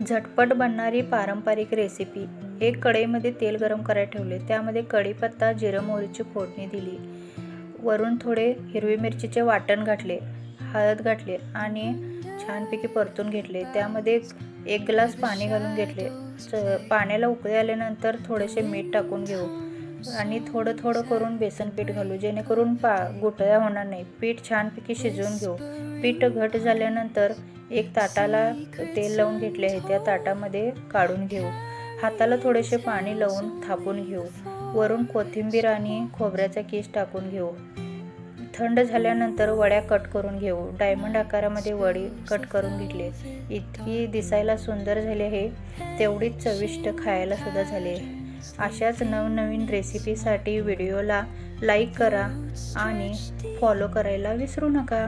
झटपट बनणारी पारंपरिक रेसिपी। एक कढईमध्ये तेल गरम करायला ठेवले, त्यामध्ये कढीपत्ता, जिरं मोहरीची फोडणी दिली, वरून थोडे हिरवी मिरचीचे वाटण घातले, हळद घातले आणि छानपैकी परतून घेतले। त्यामध्ये एक ग्लास पाणी घालून घेतले। पाण्याला उकळी आल्यानंतर थोडेसे मीठ टाकून घेऊ आणि थोडं थोडं करून बेसन पीठ घालू, जेणेकरून गुठळ्या होणार नाही। पीठ छानपैकी शिजवून घेऊ। पीठ घट झाल्यानंतर एक ताटाला तेल लावून घेतले आहे, त्या ताटामध्ये काढून घेऊ। हाताला थोडेसे पाणी लावून थापून घेऊ। वरून कोथिंबीर आणि खोबऱ्याचा किस टाकून घेऊ। थंड झाल्यानंतर वड्या कट करून घेऊ। डायमंड आकारामध्ये वडी कट करून घेतले। इतकी दिसायला सुंदर झाली आहे, तेवढीच चविष्ट खायला सुद्धा झाली आहे। अशाच नवनवीन रेसिपीसाठी व्हिडिओला लाईक करा आणि फॉलो करायला विसरू नका।